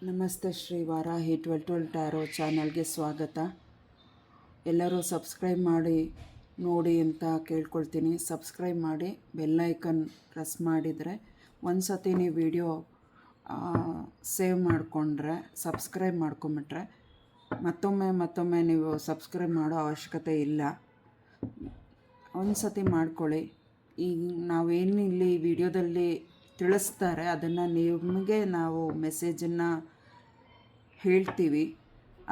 ನಮಸ್ತೆ ಶ್ರೀ ವಾರಾಹಿ 12 ಟ್ಯಾರೋ ಚಾನಲ್ಗೆ ಸ್ವಾಗತ. ಎಲ್ಲರೂ ಸಬ್ಸ್ಕ್ರೈಬ್ ಮಾಡಿ ನೋಡಿ ಅಂತ ಕೇಳ್ಕೊಳ್ತೀನಿ. ಸಬ್ಸ್ಕ್ರೈಬ್ ಮಾಡಿ ಬೆಲ್ ಐಕನ್ ಪ್ರೆಸ್ ಮಾಡಿದರೆ ಒಂದು ಸತಿ ನೀವು ವಿಡಿಯೋ ಸೇವ್ ಮಾಡಿಕೊಂಡ್ರೆ ಸಬ್ಸ್ಕ್ರೈಬ್ ಮಾಡ್ಕೊಂಬಿಟ್ರೆ ಮತ್ತೊಮ್ಮೆ ನೀವು ಸಬ್ಸ್ಕ್ರೈಬ್ ಮಾಡೋ ಅವಶ್ಯಕತೆ ಇಲ್ಲ. ಒಂದು ಸತಿ ಮಾಡ್ಕೊಳ್ಳಿ. ಈಗ ನಾವೇನು ಇಲ್ಲಿ ವಿಡಿಯೋದಲ್ಲಿ ತಿಳಿಸ್ತಾರೆ ಅದನ್ನು ನಿಮಗೆ ನಾವು ಮೆಸೇಜನ್ನು ಹೇಳ್ತೀವಿ.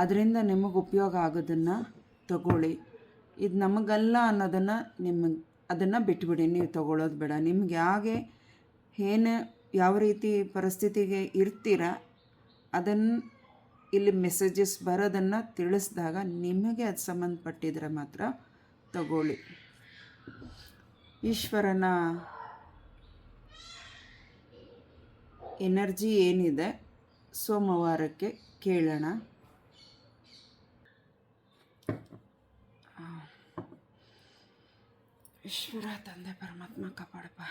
ಅದರಿಂದ ನಿಮಗೆ ಉಪಯೋಗ ಆಗೋದನ್ನು ತಗೊಳ್ಳಿ. ಇದು ನಮಗಲ್ಲ ಅನ್ನೋದನ್ನು ಅದನ್ನು ಬಿಟ್ಬಿಡಿ, ನೀವು ತಗೊಳ್ಳೋದು ಬೇಡ. ನಿಮ್ಗೆ ಯಾವ ರೀತಿ ಪರಿಸ್ಥಿತಿಗೆ ಇರ್ತೀರ ಅದನ್ನು ಇಲ್ಲಿ ಮೆಸೇಜಸ್ ಬರೋದನ್ನು ತಿಳಿಸಿದಾಗ ನಿಮಗೆ ಅದು ಸಂಬಂಧಪಟ್ಟಿದ್ರೆ ಮಾತ್ರ ತಗೊಳ್ಳಿ. ಈಶ್ವರನ ಎನರ್ಜಿ ಏನಿದೆ ಸೋಮವಾರಕ್ಕೆ ಕೇಳೋಣ. ಈಶ್ವರ ತಂದೆ ಪರಮಾತ್ಮ ಕಾಪಾಡಪ್ಪ.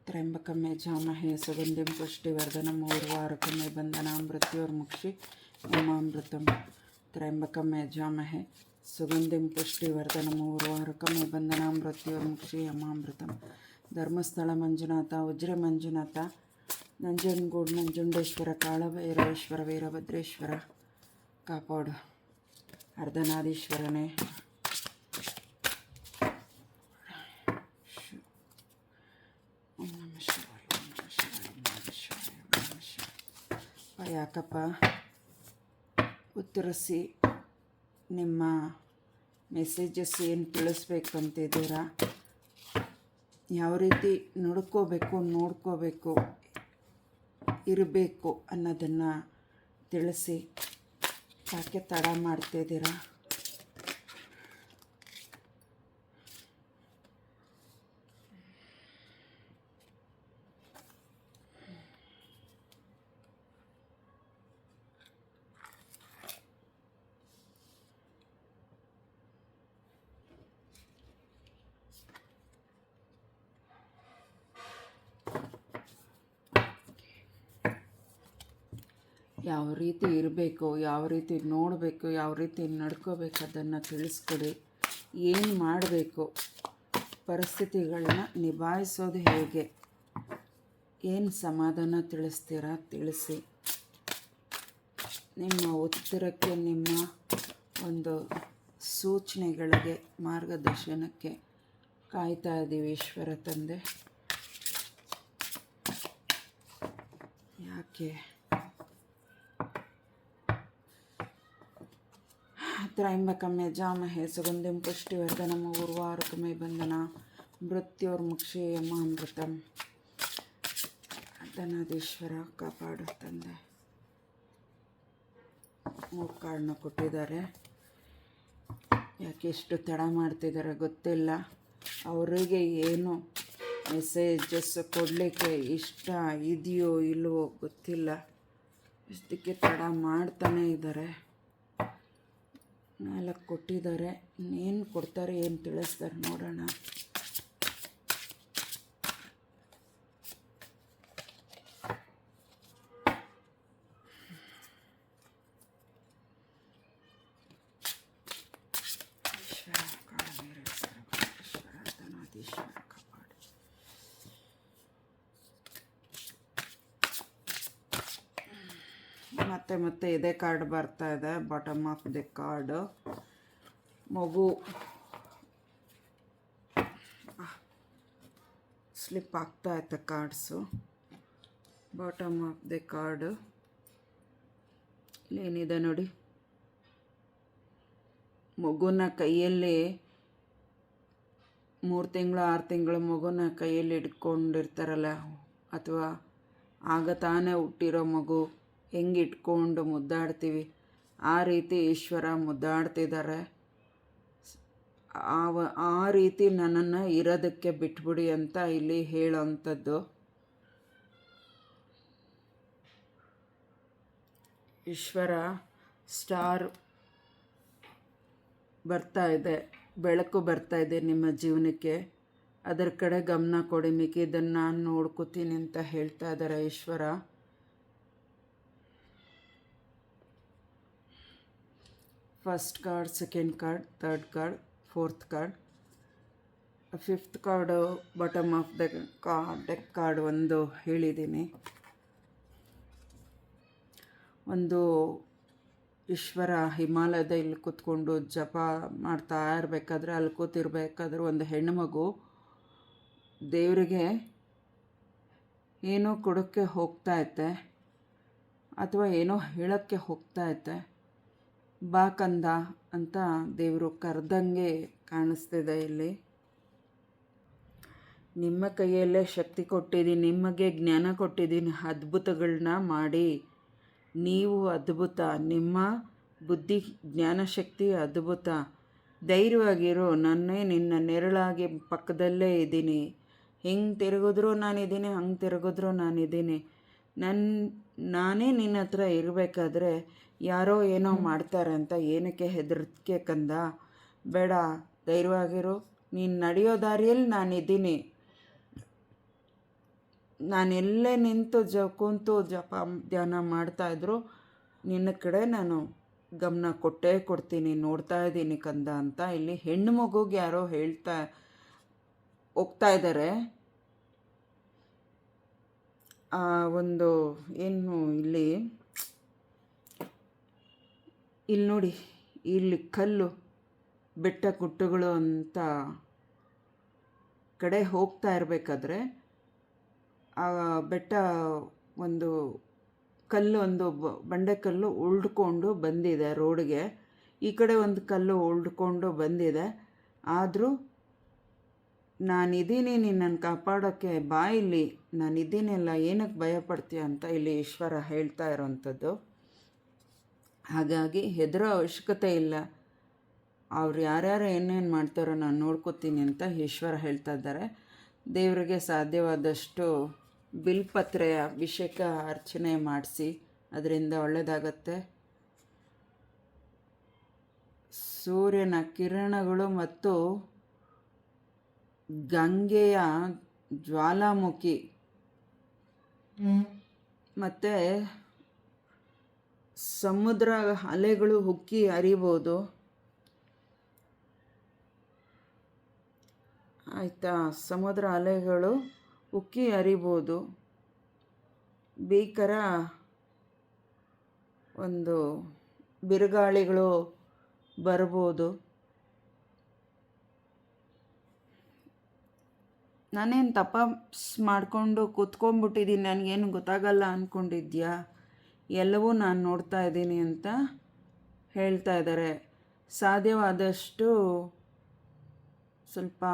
ತ್ರ್ಯಂಬಕಮೇ ಜಾಮಹೇ ಸುಗಂಧಿಂ ಪುಷ್ಟಿವರ್ಧನಂ ಊರ್ವಾರುಕಮೇ ಬಂಧನಾಂ ಮೃತ್ಯೋರ್ಮುಕ್ಷಿ ಯಮಾಮೃತಂ. ತ್ರ್ಯಂಬಕಮೇ ಜಾಮಹೇ ಸುಗಂಧಿಂ ಪುಷ್ಟಿವರ್ಧನಂ ಊರ್ವಾರುಕಮೇ ಬಂಧನಾಂ ಮೃತ್ಯೋರ್ಮುಕ್ಷಿ ಯಮಾಮೃತಂ. ಧರ್ಮಸ್ಥಳ ಮಂಜುನಾಥ, ಉಜ್ರೆ ಮಂಜುನಾಥ, ನಂಜನಗೂಡು ನಂಜುಂಡೇಶ್ವರ, ಕಾಳಭೈರವೇಶ್ವರ, ವೀರಭದ್ರೇಶ್ವರ ಕಾಪಾಡು. ಅರ್ಧನಾದೀಶ್ವರನೇ ಯಾಕಪ್ಪ ಉತ್ತರಿಸಿ. ನಿಮ್ಮ ಮೆಸೇಜಸ್ ಏನು ತಿಳಿಸ್ಬೇಕಂತಿದ್ದೀರಾ, ಯಾವ ರೀತಿ ನೋಡ್ಕೋಬೇಕು ಇರಬೇಕು ಅನ್ನೋದನ್ನು ತಿಳಿಸಿ. ಯಾಕೆ ತಡ ಮಾಡ್ತಿದ್ದೀರಾ? ಯಾವ ರೀತಿ ಇರಬೇಕು, ಯಾವ ರೀತಿ ನೋಡಬೇಕು, ಯಾವ ರೀತಿ ನಡ್ಕೋಬೇಕು ಅದನ್ನು ತಿಳಿಸ್ಕೊಡಿ. ಏನು ಮಾಡಬೇಕು, ಪರಿಸ್ಥಿತಿಗಳನ್ನ ನಿಭಾಯಿಸೋದು ಹೇಗೆ, ಏನು ಸಮಾಧಾನ ತಿಳಿಸ್ತೀರಾ ತಿಳಿಸಿ. ನಿಮ್ಮ ಉತ್ತರಕ್ಕೆ, ನಿಮ್ಮ ಒಂದು ಸೂಚನೆಗಳಿಗೆ, ಮಾರ್ಗದರ್ಶನಕ್ಕೆ ಕಾಯ್ತಾ ಇದ್ದೀವಿ ಈಶ್ವರ ತಂದೆ. ಯಾಕೆ ತ್ರಯಂಬಕಮೇ ಜಾಮಹೇ ಸುಗಂಧಿಂ ಪುಷ್ಟಿವರ್ಧನಂ ಊರ್ವಾರುಕಮೇ ಬಂಧನ ಮೃತ್ಯೋರ್ಮುಕ್ಷಿ ಯಮಾಮೃತಂ. ಅರ್ಧನಾದೀಶ್ವರ ಕಾಪಾಡು ತಂದೆ. 3 ಕಾರ್ಡನ್ನ ಕೊಟ್ಟಿದ್ದಾರೆ. ಯಾಕೆ ಇಷ್ಟು ತಡ ಮಾಡ್ತಿದ್ದಾರೆ ಗೊತ್ತಿಲ್ಲ. ಅವರಿಗೆ ಏನು ಮೆಸೇಜಸ್ ಕೊಡಲಿಕ್ಕೆ ಇಷ್ಟ ಇದೆಯೋ ಇಲ್ವೋ ಗೊತ್ತಿಲ್ಲ. ಇಷ್ಟಕ್ಕೆ ತಡ ಮಾಡ್ತಾನೇ ಇದ್ದಾರೆ. 4 ಕೊಟ್ಟಿದ್ದಾರೆ. ಏನು ಕೊಡ್ತಾರೆ, ಏನು ತಿಳಿಸ್ತಾರೆ ನೋಡೋಣ. ಈಶ್ವರ ಕಾಳಭೈರವೇಶ್ವರ ಧನಾಧೀಶ್ವರ ಕಾಪಾಡು. ಮತ್ತೆ ಇದೇ ಕಾರ್ಡ್ ಬರ್ತಾ ಇದೆ. ಬಾಟಮ್ ಆಫ್ ದಿ ಕಾರ್ಡ್ ಮಗು ಸ್ಲಿಪ್ ಆಗ್ತಾ ಇತ್ತು cards. Bottom of the card ಇಲ್ಲೇನಿದೆ ನೋಡಿ. ಮಗುನ ಕೈಯಲ್ಲಿ 3 ತಿಂಗಳು 6 ತಿಂಗಳು ಮಗುನ ಕೈಯಲ್ಲಿ ಇಟ್ಕೊಂಡಿರ್ತಾರಲ್ಲ, ಅಥವಾ ಆಗ ತಾನೇ ಹುಟ್ಟಿರೋ ಮಗು ಹೆಂಗೆ ಇಟ್ಕೊಂಡು ಮುದ್ದಾಡ್ತೀವಿ ಆ ರೀತಿ ಈಶ್ವರ ಮುದ್ದಾಡ್ತಿದ್ದಾರೆ. ಆ ರೀತಿ ನನ್ನನ್ನು ಇರೋದಕ್ಕೆ ಬಿಟ್ಬಿಡಿ ಅಂತ ಇಲ್ಲಿ ಹೇಳೋವಂಥದ್ದು. ಈಶ್ವರ ಸ್ಟಾರ್ ಬರ್ತಾ ಇದೆ, ಬೆಳಕು ಬರ್ತಾ ಇದೆ ನಿಮ್ಮ ಜೀವನಕ್ಕೆ. ಅದರ ಕಡೆ ಗಮನ ಕೊಡಿ, ಮಿಕ್ಕಿದ್ದನ್ನು ನಾನು ನೋಡ್ಕೋತೀನಿ ಅಂತ ಹೇಳ್ತಾ ಇದ್ದಾರೆ Eshwara. First card, second card, third card, fourth card, fifth card bottom of the deck card ಒಂದು ಹೇಳಿದ್ದೀನಿ. ಒಂದು ಈಶ್ವರ ಹಿಮಾಲಯದ ಇಲ್ಲಿ ಕೂತ್ಕೊಂಡು ಜಪ ಮಾಡ್ತಾ ಇರಬೇಕಾದ್ರೆ, ಅಲ್ಲಿ ಕೂತಿರ್ಬೇಕಾದ್ರೆ ಒಂದು ಹೆಣ್ಣುಮಗು ದೇವರಿಗೆ ಏನೋ ಕೊಡೋಕ್ಕೆ ಹೋಗ್ತಾಯಿತ್ತೆ ಅಥವಾ ಏನೋ ಹೇಳೋಕ್ಕೆ ಹೋಗ್ತಾಯಿತ್ತೆ. ಬಾ ಕಂದ ಅಂತ ದೇವರು ಕರೆದಂಗೆ ಕಾಣಿಸ್ತಿದೆ ಇಲ್ಲಿ. ನಿಮ್ಮ ಕೈಯಲ್ಲೇ ಶಕ್ತಿ ಕೊಟ್ಟಿದ್ದೀನಿ, ನಿಮಗೆ ಜ್ಞಾನ ಕೊಟ್ಟಿದ್ದೀನಿ, ಅದ್ಭುತಗಳನ್ನ ಮಾಡಿ. ನೀವು ಅದ್ಭುತ, ನಿಮ್ಮ ಬುದ್ಧಿ ಜ್ಞಾನಶಕ್ತಿ ಅದ್ಭುತ. ಧೈರ್ಯವಾಗಿರು, ನಾನೇ ನಿನ್ನ ನೆರಳಾಗಿ ಪಕ್ಕದಲ್ಲೇ ಇದ್ದೀನಿ. ಹೆಂಗೆ ತಿರುಗಿದ್ರೂ ನಾನಿದ್ದೀನಿ, ಹಂಗೆ ತಿರುಗಿದ್ರೂ ನಾನಿದ್ದೀನಿ. ನಾನೇ ನಿನ್ನ ಹತ್ರ ಇರಬೇಕಾದ್ರೆ ಯಾರೋ ಏನೋ ಮಾಡ್ತಾರೆ ಅಂತ ಏನಕ್ಕೆ ಹೆದರಿಕೆ ಕಂದ? ಬೇಡ, ಧೈರ್ಯವಾಗಿರು. ನೀನು ನಡೆಯೋ ದಾರಿಯಲ್ಲಿ ನಾನಿದ್ದೀನಿ. ನಾನೆಲ್ಲೇ ನಿಂತು ಕೂತು ಜಪ ಧ್ಯಾನ ಮಾಡ್ತಾಯಿದ್ರು ನಿನ್ನ ಕಡೆ ನಾನು ಗಮನ ಕೊಟ್ಟೇ ಕೊಡ್ತೀನಿ, ನೋಡ್ತಾ ಇದ್ದೀನಿ ಕಂದ ಅಂತ ಇಲ್ಲಿ ಹೆಣ್ಣು ಮಗುಗೆ ಯಾರೋ ಹೋಗ್ತಾ ಇದ್ದಾರೆ. ಒಂದು ಏನು ಇಲ್ಲಿ ನೋಡಿ, ಇಲ್ಲಿ ಕಲ್ಲು ಬೆಟ್ಟ ಗುಡ್ಡಗಳು ಅಂತ ಕಡೆ ಹೋಗ್ತಾ ಇರಬೇಕಾದ್ರೆ ಆ ಬೆಟ್ಟ ಒಂದು ಕಲ್ಲು, ಒಂದು ಬಂಡೆಕಲ್ಲು ಉಳ್ಕೊಂಡು ಬಂದಿದೆ ರೋಡ್ಗೆ. ಈ ಕಡೆ ಒಂದು ಕಲ್ಲು ಉಳ್ಕೊಂಡು ಬಂದಿದೆ. ಆದರೂ ನಾನಿದ್ದೀನಿ, ನಿನ್ನನ್ನು ಕಾಪಾಡೋಕ್ಕೆ, ಬಾ ಇಲ್ಲಿ, ನಾನಿದ್ದೀನಲ್ಲ, ಏನಕ್ಕೆ ಭಯಪಡ್ತೀಯ ಅಂತ ಇಲ್ಲಿ ಈಶ್ವರ ಹೇಳ್ತಾ ಇರೋವಂಥದ್ದು. ಹಾಗಾಗಿ ಹೆದರೋ ಅವಶ್ಯಕತೆ ಇಲ್ಲ. ಅವ್ರು ಯಾರ್ಯಾರು ಏನೇನು ಮಾಡ್ತಾರೋ ನಾನು ನೋಡ್ಕೋತೀನಿ ಅಂತ ಈಶ್ವರ ಹೇಳ್ತಾ ಇದ್ದಾರೆ. ದೇವರಿಗೆ ಸಾಧ್ಯವಾದಷ್ಟು ಬಿಲ್ಪತ್ರೆಯ ಅಭಿಷೇಕ ಅರ್ಚನೆ ಮಾಡಿಸಿ, ಅದರಿಂದ ಒಳ್ಳೆಯದಾಗತ್ತೆ. ಸೂರ್ಯನ ಕಿರಣಗಳು ಮತ್ತು ಗಂಗೆಯ ಜ್ವಾಲಾಮುಖಿ ಮತ್ತು ಸಮುದ್ರ ಅಲೆಗಳು ಉಕ್ಕಿ ಹರಿಬೋದು. ಆಯಿತಾ? ಸಮುದ್ರ ಅಲೆಗಳು ಉಕ್ಕಿ ಹರಿಬೋದು. ಭೀಕರ ಒಂದು ಬಿರುಗಾಳಿಗಳು ಬರ್ಬೋದು. ನಾನೇನು ತಪಾಸ್ ಮಾಡಿಕೊಂಡು ಕೂತ್ಕೊಂಡ್ಬಿಟ್ಟಿದ್ದೀನಿ, ನನಗೇನು ಗೊತ್ತಾಗಲ್ಲ ಅಂದ್ಕೊಂಡಿದ್ಯಾ? ಎಲ್ಲವೂ ನಾನು ನೋಡ್ತಾ ಇದ್ದೀನಿ ಅಂತ ಹೇಳ್ತಾ ಇದ್ದಾರೆ. ಸಾಧ್ಯವಾದಷ್ಟು ಸ್ವಲ್ಪ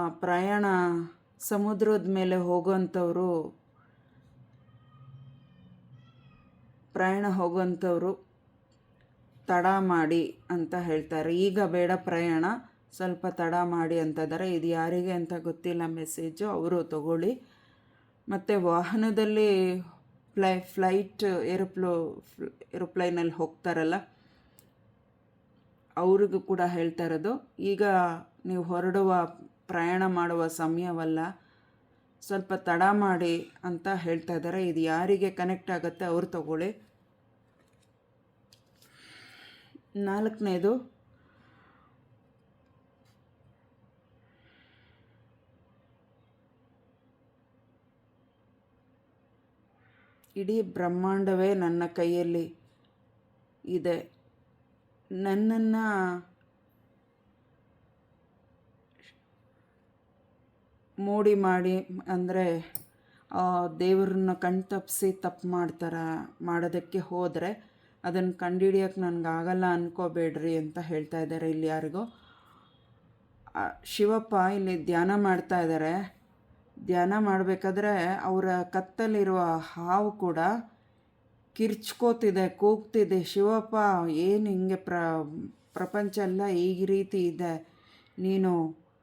ಸಮುದ್ರದ ಮೇಲೆ ಪ್ರಯಾಣ ಹೋಗೋಂಥವ್ರು ತಡ ಮಾಡಿ ಅಂತ ಹೇಳ್ತಾರೆ. ಈಗ ಬೇಡ ಪ್ರಯಾಣ, ಸ್ವಲ್ಪ ತಡ ಮಾಡಿ ಅಂತ ಇದ್ದಾರೆ. ಇದು ಯಾರಿಗೆ ಅಂತ ಗೊತ್ತಿಲ್ಲ ಮೆಸೇಜು, ಅವರು ತಗೊಳ್ಳಿ. ಮತ್ತು ವಾಹನದಲ್ಲಿ ಫ್ಲೈಟ್ ಏರೋಪ್ಲೈನಲ್ಲಿ ಹೋಗ್ತಾರಲ್ಲ, ಅವ್ರಿಗೂ ಕೂಡ ಹೇಳ್ತಾ ಇರೋದು, ಈಗ ನೀವು ಪ್ರಯಾಣ ಮಾಡುವ ಸಮಯವಲ್ಲ, ಸ್ವಲ್ಪ ತಡ ಮಾಡಿ ಅಂತ ಹೇಳ್ತಾ ಇದ್ದಾರೆ. ಇದು ಯಾರಿಗೆ ಕನೆಕ್ಟ್ ಆಗುತ್ತೆ ಅವ್ರು ತಗೊಳ್ಳಿ. 4ನೇದು, ಇಡೀ ಬ್ರಹ್ಮಾಂಡವೇ ನನ್ನ ಕೈಯಲ್ಲಿ ಇದೆ. ನನ್ನನ್ನು ಮೋಡಿ ಮಾಡಿ, ಅಂದರೆ ದೇವ್ರನ್ನ ಕಣ್ತಪ್ಪಿಸಿ ತಪ್ಪು ಮಾಡೋದಕ್ಕೆ ಹೋದರೆ ಅದನ್ನು ಕಂಡುಹಿಡಿಯೋಕ್ಕೆ ನನಗಾಗಲ್ಲ ಅನ್ಕೋಬೇಡ್ರಿ ಅಂತ ಹೇಳ್ತಾ ಇದ್ದಾರೆ. ಇಲ್ಲಿ ಯಾರಿಗೋ ಶಿವಪ್ಪ ಇಲ್ಲಿ ಧ್ಯಾನ ಮಾಡ್ತಾ ಇದ್ದಾರೆ. ಧ್ಯಾನ ಮಾಡಬೇಕಾದ್ರೆ ಅವರ ಕತ್ತಲ್ಲಿರುವ ಹಾವು ಕೂಡ ಕಿರ್ಚ್ಕೋತಿದೆ, ಕೂಗ್ತಿದೆ, ಶಿವಪ್ಪ ಏನು ಹಿಂಗೆ ಪ್ರಪಂಚ ಎಲ್ಲ ಈ ರೀತಿ ಇದೆ, ನೀನು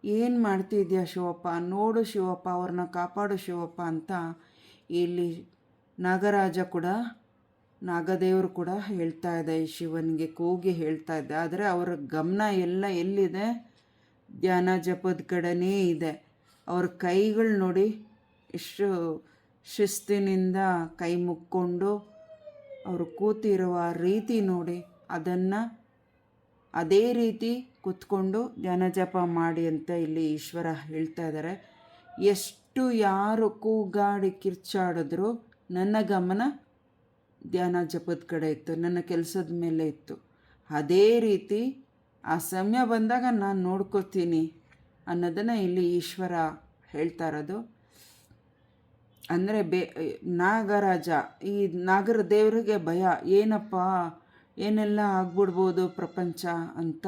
ಏನು ಮಾಡ್ತಿದ್ಯಾ ಶಿವಪ್ಪ, ನೋಡು ಶಿವಪ್ಪ, ಅವ್ರನ್ನ ಕಾಪಾಡು ಶಿವಪ್ಪ ಅಂತ ಇಲ್ಲಿ ನಾಗದೇವರು ಕೂಡ ಹೇಳ್ತಾ ಇದೆ, ಶಿವನಿಗೆ ಕೂಗಿ ಹೇಳ್ತಾ ಇದ್ದೆ. ಆದರೆ ಅವರ ಗಮನ ಎಲ್ಲಿದೆ? ಧ್ಯಾನ ಜಪದ ಕಡೆನೇ ಇದೆ. ಅವ್ರ ಕೈಗಳು ನೋಡಿ ಎಷ್ಟು ಶಿಸ್ತಿನಿಂದ ಕೈ ಮುಕ್ಕೊಂಡು ಅವರು ಕೂತಿರುವ ರೀತಿ ನೋಡಿ, ಅದನ್ನು ಅದೇ ರೀತಿ ಕೂತ್ಕೊಂಡು ಧ್ಯಾನ ಜಪ ಮಾಡಿ ಅಂತ ಇಲ್ಲಿ ಈಶ್ವರ ಹೇಳ್ತಾ ಇದ್ದಾರೆ. ಎಷ್ಟು ಯಾರು ಕೂಗಾಡಿ ಕಿರ್ಚಾಡಿದ್ರು ನನ್ನ ಗಮನ ಧ್ಯಾನ ಜಪದ ಕಡೆ ಇತ್ತು, ನನ್ನ ಕೆಲಸದ ಮೇಲೆ ಇತ್ತು. ಅದೇ ರೀತಿ ಆ ಸಮಯ ಬಂದಾಗ ನಾನು ನೋಡ್ಕೋತೀನಿ ಅನ್ನೋದನ್ನು ಇಲ್ಲಿ ಈಶ್ವರ ಹೇಳ್ತಾ ಇರೋದು. ಅಂದರೆ ನಾಗರಾಜ, ಈ ನಾಗರ ದೇವರಿಗೆ ಭಯ, ಏನಪ್ಪ ಏನೆಲ್ಲ ಆಗ್ಬಿಡ್ಬೋದು ಪ್ರಪಂಚ ಅಂತ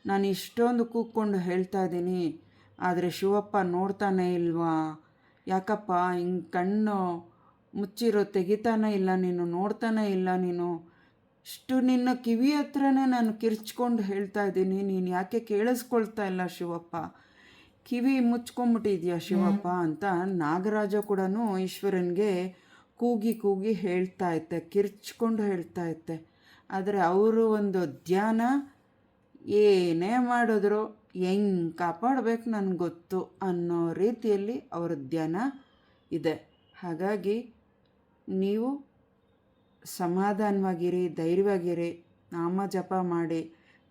ನಾನು ಇಷ್ಟೊಂದು ಕೂಕ್ಕೊಂಡು ಹೇಳ್ತಾ ಇದ್ದೀನಿ, ಆದರೆ ಶಿವಪ್ಪ ನೋಡ್ತಾನೆ ಇಲ್ವಾ, ಯಾಕಪ್ಪ ಹಿಂಗೆ ಕಣ್ಣು ಮುಚ್ಚಿರೋ ತೆಗಿತಾನೆ ಇಲ್ಲ ನೀನು, ನೋಡ್ತಾನೆ ಇಲ್ಲ ನೀನು, ಇಷ್ಟು ನಿನ್ನ ಕಿವಿ ಹತ್ರನೇ ನಾನು ಕಿರ್ಚ್ಕೊಂಡು ಹೇಳ್ತಾ ಇದ್ದೀನಿ, ನೀನು ಯಾಕೆ ಕೇಳಿಸ್ಕೊಳ್ತಾ ಇಲ್ಲ ಶಿವಪ್ಪ, ಕಿವಿ ಮುಚ್ಕೊಂಬಿಟ್ಟಿದ್ಯಾ ಶಿವಪ್ಪ ಅಂತ ನಾಗರಾಜ ಕೂಡ ಈಶ್ವರನಿಗೆ ಕೂಗಿ ಹೇಳ್ತಾ ಇತ್ತೆ, ಕಿರ್ಚ್ಕೊಂಡು ಹೇಳ್ತಾ ಇತ್ತೆ. ಆದರೆ ಅವರು ಒಂದು ಧ್ಯಾನ ಏನೇ ಮಾಡಿದ್ರು ಹೆಂಗೆ ಕಾಪಾಡಬೇಕು ನನಗೆ ಗೊತ್ತು ಅನ್ನೋ ರೀತಿಯಲ್ಲಿ ಅವರ ಧ್ಯಾನ ಇದೆ. ಹಾಗಾಗಿ ನೀವು ಸಮಾಧಾನವಾಗಿರಿ, ಧೈರ್ಯವಾಗಿರಿ, ನಾಮ ಜಪ ಮಾಡಿ,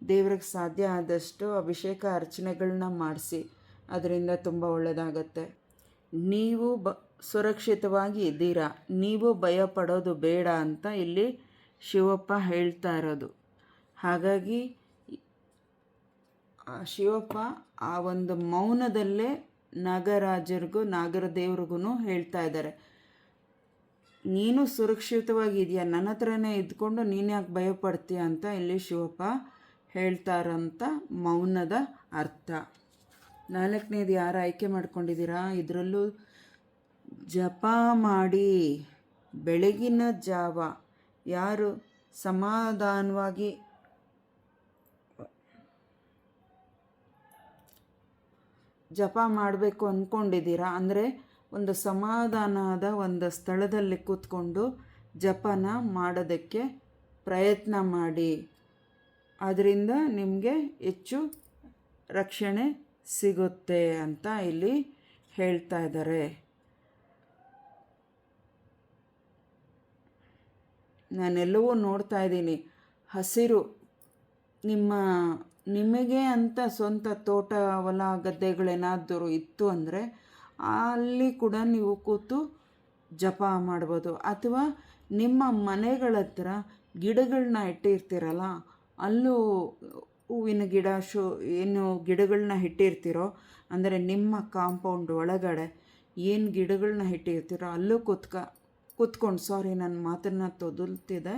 ದೇವ್ರಿಗೆ ಸಾಧ್ಯ ಆದಷ್ಟು ಅಭಿಷೇಕ ಅರ್ಚನೆಗಳನ್ನ ಮಾಡಿಸಿ, ಅದರಿಂದ ತುಂಬ ಒಳ್ಳೆಯದಾಗತ್ತೆ. ನೀವು ಸುರಕ್ಷಿತವಾಗಿ ಇದ್ದೀರಾ, ನೀವು ಭಯ ಪಡೋದು ಬೇಡ ಅಂತ ಇಲ್ಲಿ ಶಿವಪ್ಪ ಹೇಳ್ತಾ ಇರೋದು. ಹಾಗಾಗಿ ಶಿವಪ್ಪ ಆ ಒಂದು ಮೌನದಲ್ಲೇ ನಾಗರಾಜರಿಗೂ ನಾಗರದೇವ್ರಿಗೂ ಹೇಳ್ತಾ ಇದ್ದಾರೆ, ನೀನು ಸುರಕ್ಷಿತವಾಗಿದೆಯಾ, ನನ್ನ ಹತ್ರನೇ ಇದ್ಕೊಂಡು ನೀನು ಯಾಕೆ ಭಯ ಪಡ್ತೀಯ ಅಂತ ಇಲ್ಲಿ ಶಿವಪ್ಪ ಹೇಳ್ತಾ ಇರೋಂಥ ಮೌನದ ಅರ್ಥ. 4ನೇದು ಯಾರು ಆಯ್ಕೆ ಮಾಡ್ಕೊಂಡಿದ್ದೀರಾ, ಇದರಲ್ಲೂ ಜಪ ಮಾಡಿ ಬೆಳಗಿನ ಜಾವ ಯಾರು ಸಮಾಧಾನವಾಗಿ ಜಪ ಮಾಡಬೇಕು ಅಂದ್ಕೊಂಡಿದ್ದೀರಾ, ಅಂದರೆ ಒಂದು ಸಮಾಧಾನದ ಒಂದು ಸ್ಥಳದಲ್ಲಿ ಕೂತ್ಕೊಂಡು ಜಪನ ಮಾಡೋದಕ್ಕೆ ಪ್ರಯತ್ನ ಮಾಡಿ, ಅದರಿಂದ ನಿಮಗೆ ಹೆಚ್ಚು ರಕ್ಷಣೆ ಸಿಗುತ್ತೆ ಅಂತ ಇಲ್ಲಿ ಹೇಳ್ತಾ ಇದ್ದಾರೆ. ನಾನೆಲ್ಲವೂ ನೋಡ್ತಾ ಇದ್ದೀನಿ, ಹಸಿರು, ನಿಮಗೆ ಅಂತ ಸ್ವಂತ ತೋಟ ಹೊಲ ಗದ್ದೆಗಳೇನಾದರೂ ಇತ್ತು ಅಂದರೆ ಅಲ್ಲಿ ಕೂಡ ನೀವು ಕೂತು ಜಪ ಮಾಡ್ಬೋದು. ಅಥವಾ ನಿಮ್ಮ ಮನೆಗಳ ಹತ್ರ ಗಿಡಗಳನ್ನ ಇಟ್ಟಿರ್ತೀರಲ್ಲ, ಅಲ್ಲೂ ಹೂವಿನ ಗಿಡ ಏನು ಗಿಡಗಳನ್ನ ಇಟ್ಟಿರ್ತೀರೋ, ಅಂದರೆ ನಿಮ್ಮ ಕಾಂಪೌಂಡ್ ಒಳಗಡೆ ಏನು ಗಿಡಗಳನ್ನ ಇಟ್ಟಿರ್ತೀರೋ ಅಲ್ಲೂ ಕೂತ್ಕೊಂಡು ಸಾರಿ ನನ್ನ ಮಾತನ್ನು ತೊದಲ್ತಿದೆ,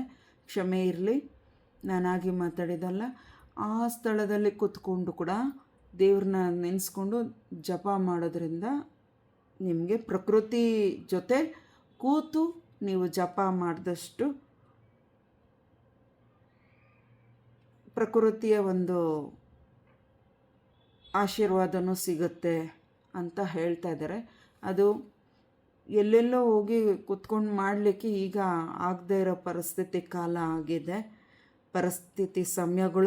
ಕ್ಷಮೆ ಇರಲಿ, ನಾನಾಗಿ ಮಾತಾಡಿದಲ್ಲ, ಆ ಸ್ಥಳದಲ್ಲಿ ಕೂತ್ಕೊಂಡು ಕೂಡ ದೇವ್ರನ್ನ ನೆನೆಸ್ಕೊಂಡು ಜಪ ಮಾಡೋದ್ರಿಂದ ನಿಮಗೆ ಪ್ರಕೃತಿ ಜೊತೆ ಕೂತು ನೀವು ಜಪ ಮಾಡಿದಷ್ಟು ಪ್ರಕೃತಿಯ ಒಂದು ಆಶೀರ್ವಾದನೂ ಸಿಗುತ್ತೆ ಅಂತ ಹೇಳ್ತಾ ಇದ್ದಾರೆ. ಅದು ಎಲ್ಲೆಲ್ಲೋ ಹೋಗಿ ಕೂತ್ಕೊಂಡು ಮಾಡಲಿಕ್ಕೆ ಈಗ ಆಗದೇ ಇರೋ ಪರಿಸ್ಥಿತಿ ಕಾಲ ಆಗಿದೆ, ಪರಿಸ್ಥಿತಿ ಸಮಯಗಳು